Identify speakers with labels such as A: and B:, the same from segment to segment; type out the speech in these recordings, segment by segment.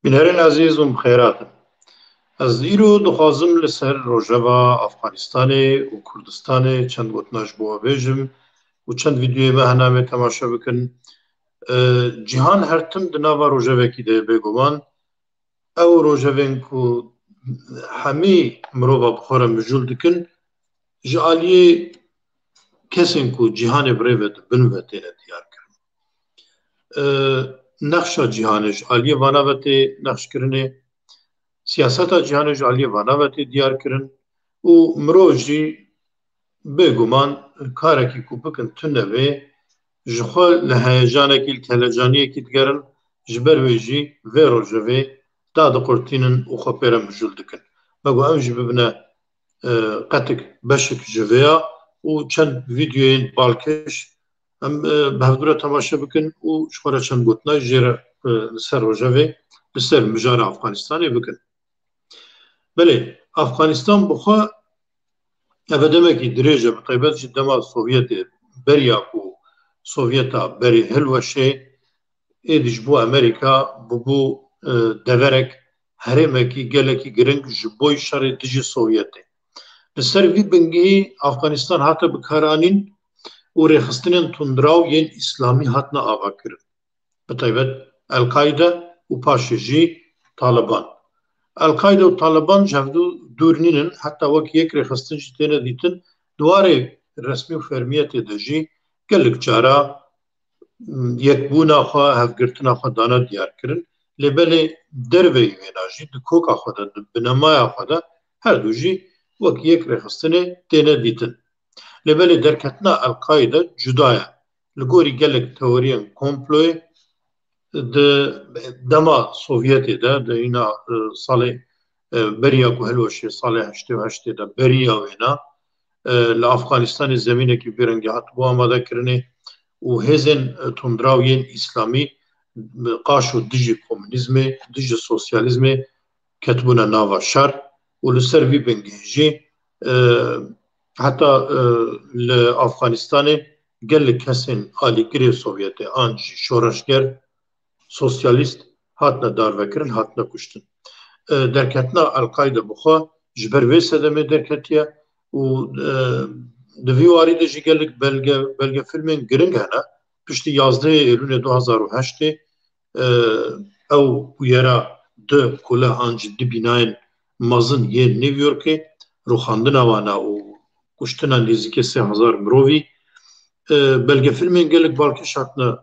A: Günlerin aziz و خیرات. از ایرو دخوازم لسر روژاوا افغانستان و کردستان چند گوتناش بوا بیجم و چند ویدیوی به هنامه تماشا بکن. جهان هرتم دناوا روژاوه کی ده بگوان او روژاوین کو همی مروبا بخورا مجول دکن جعالی کسین کو جهان بریوه بنوه تینه دیار کرن. نقشا جهانش عالیه واناوته نقش کرنه سیاستا جهانش عالیه واناوته دیار کرن و مروجی بگومان کارکی کو بکن تنه و جخوا لهیجانکی التهلجانیه کی دگرن جبر ویجی و روژوه داد قرتینن و خپیرم مجول دکن بگو امجی ببنه قطک بشک جویا و چند ویدیوین بالکش ام بهدوره تماشا بکن و شخورا چند گوتنا جیره لسر روژوه لسر مجار افغانستانی بکن. بله افغانستان بخوا ابدمکی دریجه بطیبت جدما سوویت بریا و سوویتا بری هلوشه ایدیش بو امریکا بو دورک هرمکی گلکی گرنگ جبوی شر دیجی سوویتی لسر وی بنگی افغانستان حتی بکارانین و رخصتنین تندراو ین اسلامی حتنا آوا کرن بطیبت القاعده و پاشجی طالبان القاعده و طالبان جهدو دورنینن حتی وقت یک رخصتن جتینه دیتن دواره رسمی و فرمیت دجی گلک چارا یک بونا خواه هفگرتنا خواه دانا دیار کرن لبله دروی ویناجی دکوکا خواه دا بنمایا خواه دا هر دوجی وقت یک رخصتنه تینه دیتن لبله درکتنا القاعده جدایا لگوری گلک تورین کمپلوی دما سوویتی دا اینا سال بریا کو هلوشی سال 88 دا بریا وینا لافغانستان زمینه کی برنگی هات بو آماده کرنه و هزن تندراوین اسلامی قاشو دیجی کومونیزمی دیجی سوسیالیزمی کتبونا ناوا شر و لسر وی بنگیجی حتی لافغانستان گل کسین آلیگری سوویتی آنجی شورشگر سوسیالیست هاتنا داروکرن هاتنا کشتن درکتنا القاعده بخوا جبر ویسه دمه درکتیه و دوی واری دجی گلک بلگه فیلمین گرنگ هنه پشتی 11 ایلون 2008 او بویرا ده کله آنجی دی بیناین مازن یه نیویورکی روخاندن وانا و کشتنا نزدیک 3000 مروی بلگه فیلمین گلک بالکش هاتنا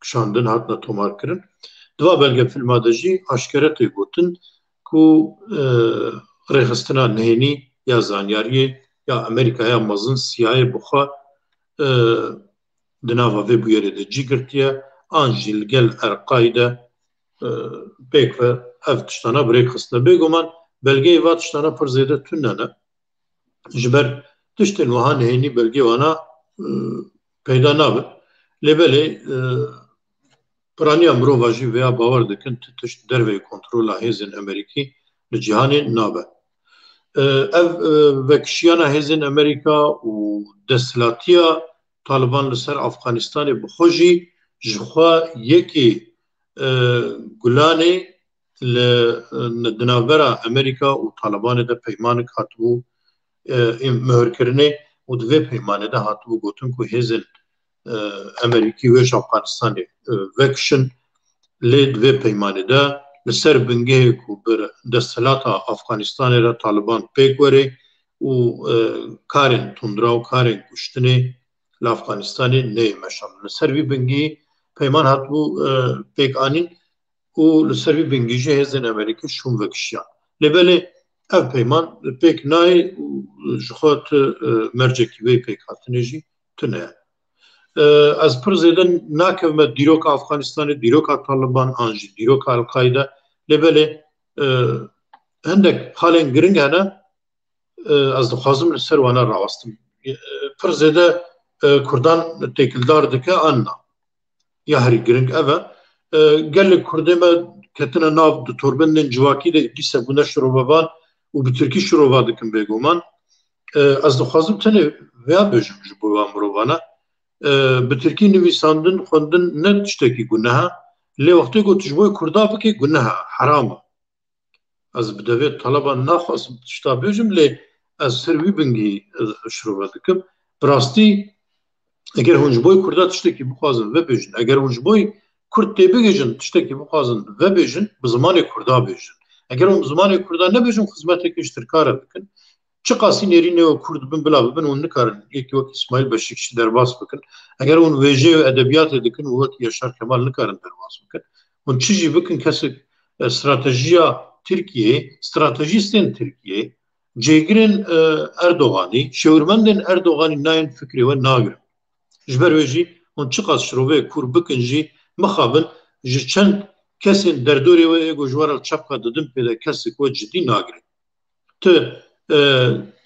A: کشاندن هاتنا تومار کرن دوا بلگه فیلما دجی آشکارتی گوتن کو رخصتنا نهینی یا زانیاری یا امریکا یا مازن سیاه بخوا دناوا وی بویره ده جی گرتیه آنجیل گل القاعده بیک و اف تشتانا بریک خستنا بیگومان بلگه ایوا تشتانا پر زیده تننه جبر تشتن وها نهینی بلگه وانا پیدا نابد لبله پرانی امرو واجی ویا باور دکن تشت دروی کنترولا هزین امریکی لجهانی نابد ev vekşiyana hezin Amerika u destilatiya Taliban li ser Afganistanê bixwe ji xwe yekê gulanê li navbera Amerika û Talibanê de peymanek hatibû mihirkirinê û di vê peymanê de hatibû gotin ku hêzên Amerîkî wê ji Afganistanê vekişin lê di vê peymanê de li ser bingehê ku bir desthilata Afganistanê re Taliban pêk were û karên tundraw karên kuştinê li Afganistanê neyê meşan li ser vî bingehî peyman hatibû pêkanîn û li ser vî bingehî jî hêzên Amerîkî şûn vekişiyan lêbelê ev peyman pêk nayê û ji xwe ti mercekî wê pêkhatinê jî tune ez pir zêde nakevme dîroka Afganistanê dîroka Taliban an jî dîroka Elqaide lêbelê hindek halên giring hene ez dixwazim li ser wana rawastim pir zêde Kurdan têkildar dike an na ya herî giring ev e gelek Kurdê me ketine nav di torbindên civakî de dîse bûne şirovevan û bi Tirkî şirova dikin bêguman ez dixwazim tenê vêya bêjim ji bo wan mirovana bi Tirkî nivîsandin xwendin ne tiştekî guneha لێ وەختێ گوت ji bo Kurda bike guneha herama ez bi devê taleban naxwazim tişta bêjim lê ez ser wî bingî şirove dikim bi rastî eger hûn ji bo Kurda tiştekî bixwazin vebêjin eger hûn ji bo Kurd tê bigihîjin tiştekî bixwazin vebêjin bi zimanê Kurda bêjin eger hûn bi zimanê Kurda nebêjin xizmetekî ji tirkare bikin çi qasî nêrînê û Kurd bin bila bibin hûn nikarin yekî wek İsmail Beşikçî derbas bikin eger hûn wêjê û edebiyatê dikin û wek Yaşar Kemal nikarin derbas bikin hûn çi jî bikin kesek stratejiya Tirkiyeyê stratejîstên Tirkiyeyê cêgirên Erdoganî şêwirmendên Erdoganî nayên fikrê we nagirin ji ber wê jî hûn çi qas şiroveyê kûr bikin jî mixabin ji çend kesên derdorê we êgo ji were çepka didin pêde kesek we cidî nagirin tu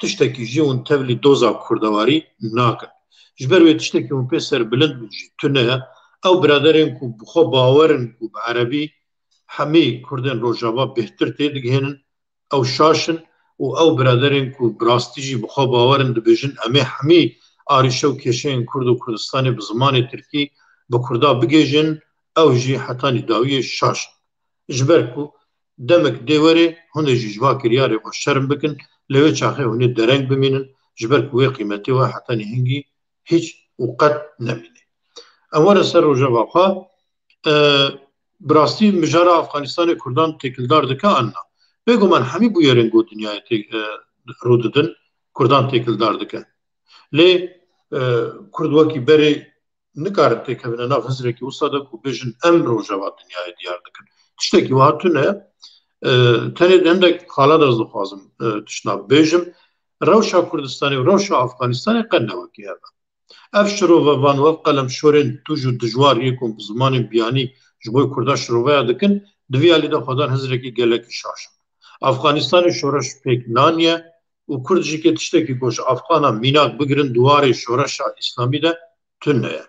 A: tiştekî jî hûn tevlî doza kurdewarî nakin ji ber wê tiştekî hûn pê serbilind bû jî tune ye ew biraderên ku bi xwe bawerin ku bi erebî hemî Kurdên Rojava bêhtir tê digihênin ew şaşin û ew biraderên ku bi rastî jî bi xwe bawerin dibêjin em ê hemî arîşe û kêşeyên Kurd û Kurdistanê bi zimanê Tirkî bi Kurda bigêjin ew jî heta nîdawiyê şaşin ji ber ku demek dê werê hûn ê jî ji va kiryarê xwe şerm bikin lê wê çaxê hûn ê dereng bimînin ji ber ku wê qîmetê we heta nîhingî hiç û qet nemîne em were ser rojeva xwe bi rastî mijara Efxanistanê Kurdan têkildar dike an na bêguman hemî bû yerên got dinyayê rû didin Kurdan têkildar dike lê Kurd wekî berê nikarin têkevine nav hizrekî wisa de ku bêjin em rojeva dinyayê diyar dikin tiştekî wiha tune tenê hindek xalat ez dixwazim tişna bêjim rewşa Kurdistanê û rewşa Efxanistanê qet ne wekî hebe ev şirovevan û ev qelemşorên tûj û dijwar yekûn bi zimanên biyanî ji bo Kurda şiroveya dikin di vî alî de xwedan hizrekî gelekî şaşin Efxanistanê şoreş pêk naniye û Kurd jî kê tiştekî ku ji Efxanan mînak bigirin duwarê şoreşa İslamî de tune ye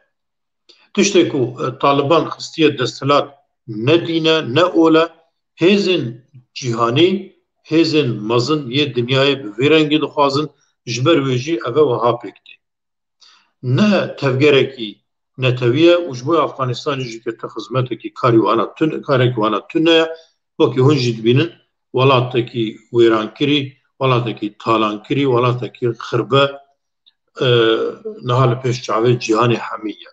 A: tiştê ku Taliban xistiye desthilat ne dîne ne ole hêzên cîhanî hêzên mezin yê dinyayê bi vê rengî dixwazin ji ber wê jî ev e wiha pêk tê ne tevgerekî neteviye û ji bo Efxanistanê jî kete xizmetekî karekî wana tune ye wekî hûn jî dibînin welatekî wêrankirî welatekî talankirî welatekî xirbe niha li pêş çavê cîhanê hemî ye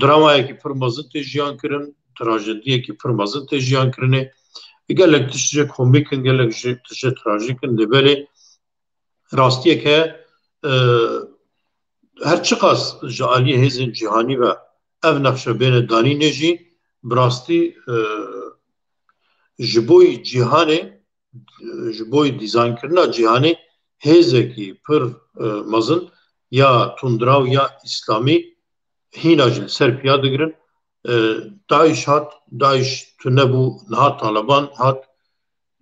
A: dramayekî pir mezin tê jiyan kirin trajediyekî pir mezin tê jiyan kirinê gelek tişt jê komîk in gelek tişt jê trajîk in lê belê rastiyek heye her çi qas ji aliyê hêzên cîhanî ve ev nexşebêne danînê jî bi rastî ji bo cîhanê ji bo dîzaynkirina cîhanê hêzekî pir mezin ya tundiraw ya İslamî hîna jî li ser piya digirin Daeş hat Daeş tune bû niha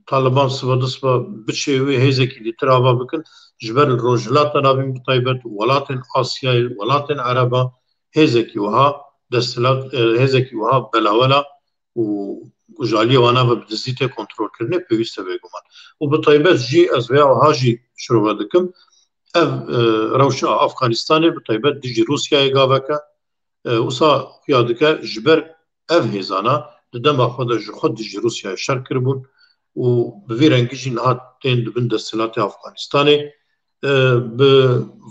A: Taliban siva disva biçê wê hêzekî dîtir ava bikin ji ber rojhilata navîn bi taybet welatên Asyayê welatên Ereba hêzekî wiha desthilat hêzekî wiha belawela û ji aliyê wana ve bi dizî tê kontrolkirinê pêwîst e bêguman û bi taybet jî ez vêya wiha jî şirove dikim ev rewşa Efxanistanê bi taybet dijî Rûsyayê gaveke wisa xuya dike ji ber ev hêzana di dema xwe de ji xwe dijî Rûsyayê şer kiribûn û bi vê rengî jî niha tên dibin desthilatê Efxanistanê bi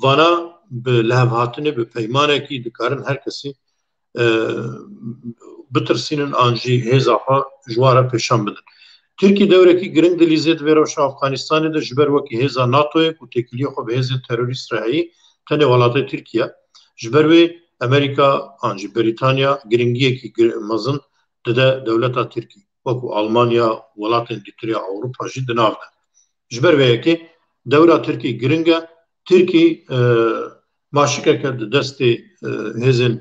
A: vana bi lehevhatinê bi peymanekî dikarin her kesî bitirsînin an jî hêza xwe ji ware pêşan bidin Tirkî dewrekî giring di lîzê divê rewşa Efxanistanê de ji ber wekî hêza NATOyê ku têkiliyê xwe bi hêzên terorîst re heyî tenê welatê Tirkiye ji ber wê Amerîka an jî Brîtanya giringiyekî mezin dide dewleta Tirkî wekû Almanya welatên dîtiriya Ewropa jî di nav de ji ber vê yekê dewra Tirkî giring e Tirkî maşikeke di destê hêzên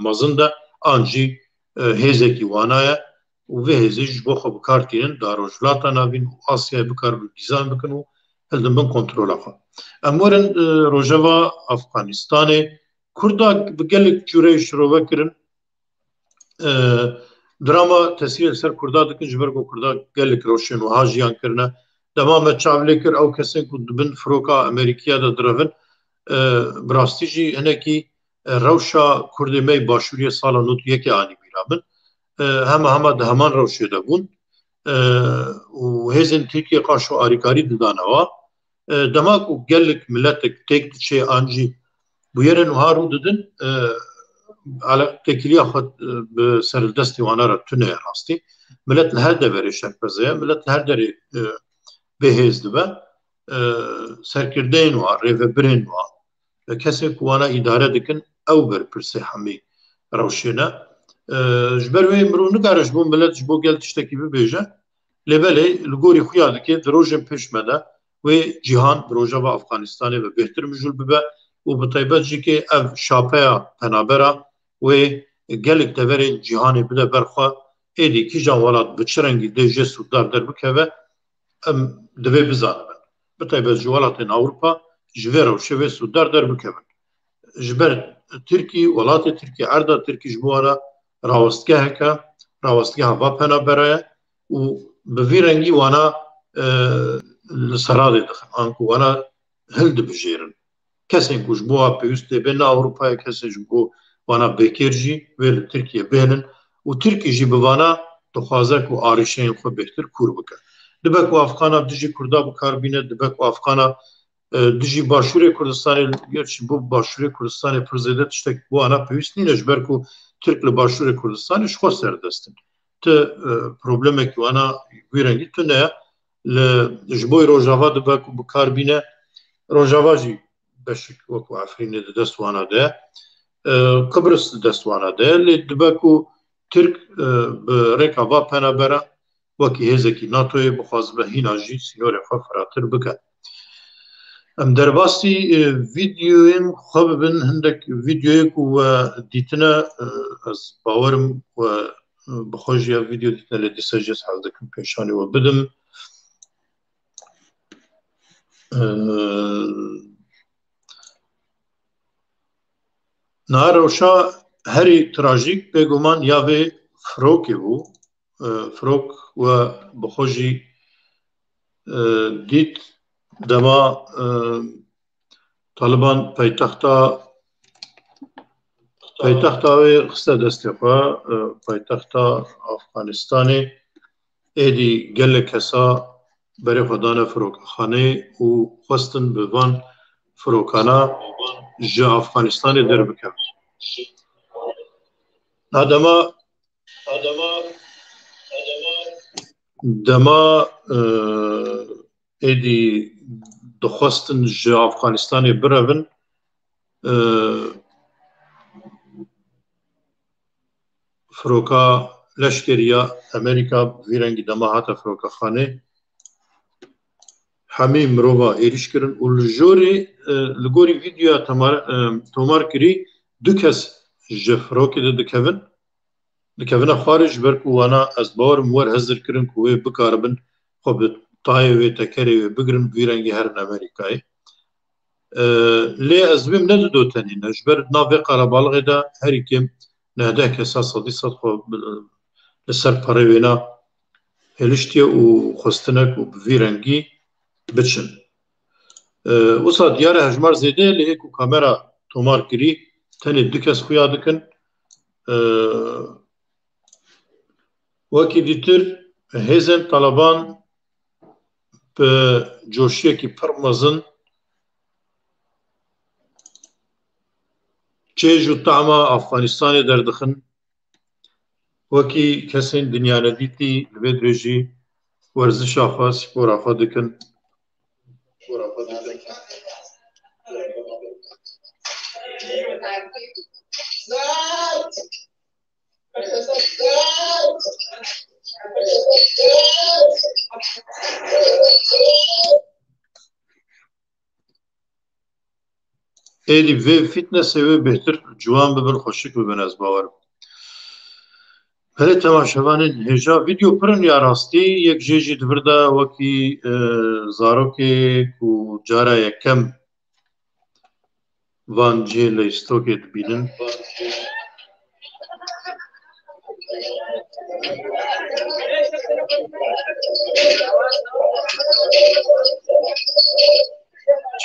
A: mezin de an jî hêzekî wana ye û vê hêzê ji bo xwe bikar tînin da rojhilata navîn û Asyayê bikar bi dîzan bikin û hildin bin kontrola xwe em werin rojeva Efxanistanê Kurda bi gelek cûreyê şirove kirin drama tesîrê ser Kurda dikin ji ber ku Kurda gelek rewşên wiha jiyan kirine dema me çavlê kir ew kesên ku dibin firoka Amerîkîya de direvin bi rastî jî hinekî rewşa Kurdê me başûriyê sala nû yekê anî bîra bin هما ده همان روشی ده بون و هزن ترکیه قاشو آریکاری ددانوا دماغ و گلک ملتک تک چه آنجی بویرن و هارو ددن على تكلية خد بسردستي وانا رتونه راستي ملت الهردة بري شك بزيه ملت الهردة بهز دبا سرکردین و ریوبرین و کسی که وانا اداره دکن او بر پرسه همی روشنه جبروی مرو نگارش بون ملت جبو گل تشتکی ببیجه لبله لگوری خویا دکی دروجن پشمده و جهان دروجه و افغانستانی و بهتر مجول ببه و بطیبت جی که اف شاپیا پنابرا و گلک دورین جهانی بده برخوا ایدی کی جان ولاد بچرنگی دیجه سودار در بکوه ام دبی بزانن بتایبەت ji welatên Ewropa ji vê rewşevê sûdar derbikevin. Ji ber Tirkî, welatê Tirkî erda Tirkî ji bo wana rawestgeheke, rawestgeha va penabera ye û bi vî rengî wana li seradê dixin an ku wana hil dibijêrin. Kesên ku ji bo wa pêwîst tê bên Ewropayê kesên ji bo wana bêkêr jî wê li Tirkiye bêhnin û Tirkî jî bi vana dixwaze ku arîşeyên xwe bêhtir kûr bike. Dibek û Afxana dijî Kurda bikarbîne, dibek û Afxana dijî Başûrê Kurdistanê gerçi bu Başûrê Kurdistanê pir zêde tiştek bu ana pêwîst nîne ji ber ku Tirk li Başûrê Kurdistanê ji xwe serdest in. Ti problemekî wana wî rengî tune ye ji bo Rojava dibek û bikarbîne Rojava jî beşik wekû Efrînê di dest wana de Kıbrıs di dest wana de lê dibek û Tirk bi rêka va penabera وەکی هێزێکی ناتۆیە بخواز بە هینا ژی سینۆرێ خۆ فراتر بکە. ئەم دەرباسی ڤیدیۆیên xwe bibin hindek ڤیدیۆیەک û dîtine ez bawerim we bi xwe jî ev ڤیدیۆ dîtine lê dîsa jî ez hez dikim pêşanî we bidim. Niha rewşa herî trajîk bêguman ya vê firokê bû فرۆک و بخۆژی دیت دەما تالیبان پایتەختا wê xiste destê xwe paytexta Afxanistanê êdî gelek kesa berê xwe dane firokexanê û xwestin bi van firokana ji Afxanistanê derbikevin. Dema êdî dixwestin ji Afxanistanê birevin firoka leşkeriya Amerîka vî rengî dema hate firokexanê hemî mirova êriş kirin û li gorî vîdyoya tomar kirî du kes ji firokê de dikevin dikevine xwarê ji ber ku wana ez bawerim wer hezir kirin ku wê bikaribin xwe bi tayê wê tekerê wê bigirin vî rengî herin Amerîkayê. Lê ez vêm nedido tenîne ji ber nav vê qelebalixê de herî kêm nehdeh kesa sedî sed xwe li ser perê wêna hêliştiye û xwestine ku bi vî rengî biçin. Wisa diyar e hejmar zêde ye lê ku kamera tomar kirî tenê du kes xuya dikin wekî dîtir hêzên Taliban bi coşiyekî pir mezin çêj û tema Afxanistanê derdixin wekî kesên dinyanedîtî li vê dirêjî werzişa xwe spora xwe dikin. Êdî vê fîtnesê wê bêhtir ciwan bibin xweşik bibin ez bawerim. Herê temaşevanên hêja vîdyo pirin ya rastî yek jê jî divir de wekî zarokê ku cara yekem van cihê leystokê dibînin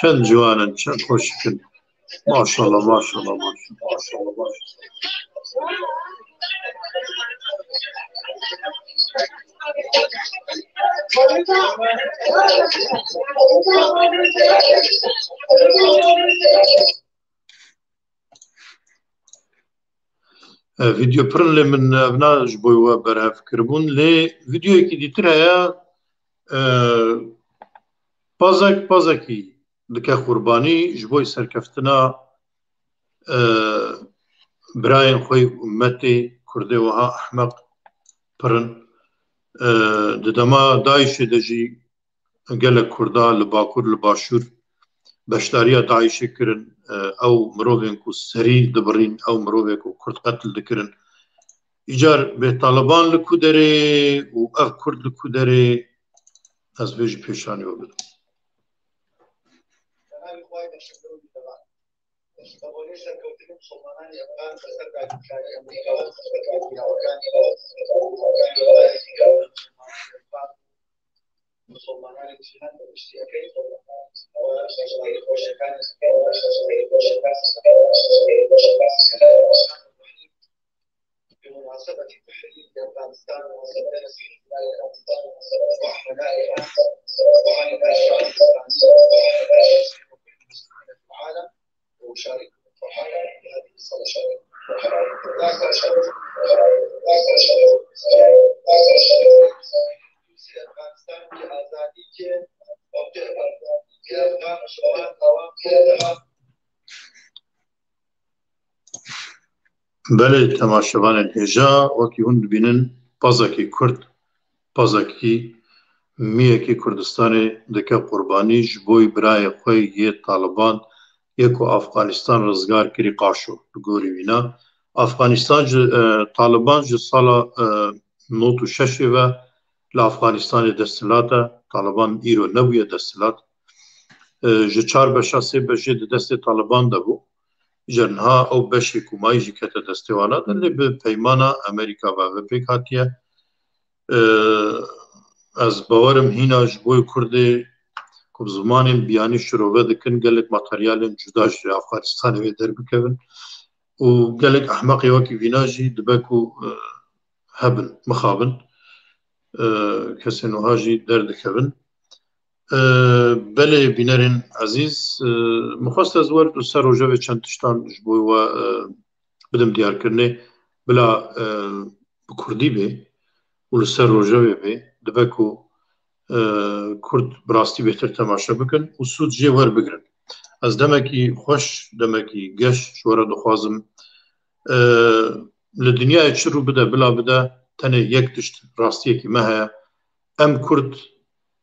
A: çend ciwan in çend xweşik in maşallah maşallah maşallah. فيديو برن لي من ابناء جبوي برهف كربون لي فيديو كي ديتر هيا بازاكي دكا قرباني جبوي سركفتنا براين خوي امتي كردي وها احمق برن ددما دايش دجي قالك كردا لباكور لباشور بشتاريا داعش كرن او مروفين كو سري دبرين او مروفين كو كرد قتل دكرن ايجار به طالبان لكو داري و اف كرد لكو داري از بيجي بيشاني وبدو
B: مسلمانان جهان اشتیاقی بمناسبة تحرير أفغانستان ومسألة استقلال أفغانستان وحملائها وعن الأشياء الإسلامية وكل المسلمين في العالم وشاركوا الفرحان بهذه الصلاة افغانستان کی آزادی کے افغان شمال عوام کے
A: بله تماشاوان الهجا وكي هون ببينن بازاكي كرد بازاكي ميكي كردستاني دكا قرباني جبوي براي خوي يه طالبان يكو افغانستان رزگار كري قاشو بگوري وينا افغانستان طالبان جو سالا نوتو ششي و لافغانستان دستلاتا طالبان ايرو نبوية دستلات جو چار بشا سي بشي دست طالبان دبو جنها او بشي كوماي جي كتا دستوانا دل بپيمانا امريكا و بيك هاتيا از باورم هينا جبوي كردي كب زمان بياني شروع دكن قالك ماتريال جداش افغانستان و در بكبن و قالك احمقي وكي فيناجي دبكو هبن مخابن كسنو هاجي درد كبن بله بینرین عزیز مخواست از ورد و سر روژه چند تشتان جبوی و بدم دیار کرنه بلا بکردی بی و سر روژه بی دبکو کرد براستی بهتر تماشا بکن و سود جی ور بگرن از دمکی خوش دمکی گش شوره دخوازم لدنیای چرو بده بلا بده تنه یک تشت راستی که مهیا ام کرد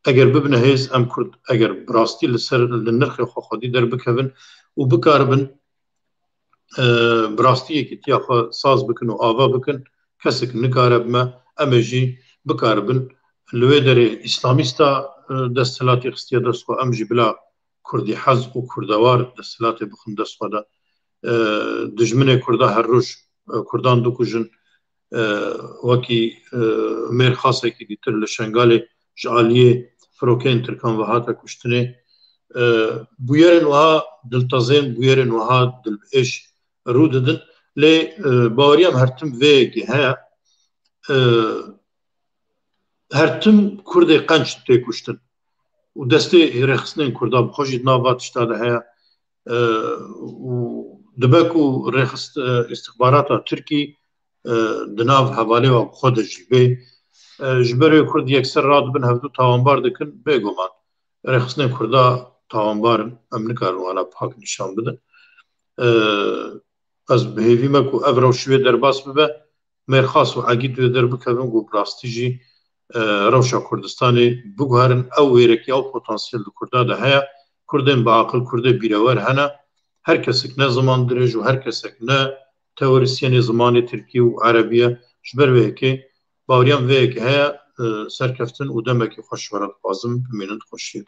A: اگر ببنه هیز ام کرد اگر براستی لسر لنرخ خودی در بکوین و بکاربن براستی که تیا خو ساز بکن و آوا بکن کسک نکارب ما امجی بکاربن لوی در اسلامیستا دستلاتی خستیا دست خو امجی بلا کردی حز و کردوار دستلاتی بخون دست خو دا دجمن کرده هر روش کردان دو کجن وکی میر خاصه که دیتر لشنگالی جعلیه فروکین ترکان و هاتا کشتنه بویرن وها دلتازین بویرن وها دلبئش رو ددن لی باوریم هرتم ویگی ها هرتم کرده قنچ تی کشتن و دسته رخصنین کرده بخوشید ناوات اشتاده ها دبکو رخص استخبارات ترکی دناف حواله و خود جیبه جبر کرد یکسر راد بن هفدو تاوانبار دکن بگومان رخصنه کردا تاوانبارن ام نکارن وانا پاک نشان بدن از بهیوی مکو افرو شوی در باس ببه مرخاص و عقید و در بکوین گو براستیجی روشا کردستانی بگوهرن او ویرکی او پوتانسیل دو کردا ده هیا کردن با عقل کرده بیرور هنه هر کسک نه زمان درج و هر کسک نه تورسیانی زمانی ترکی و عربیه جبر ویکی باوریم ویک هیا سرکفتن و دمکی خوش ورد بازم بمینند خوشید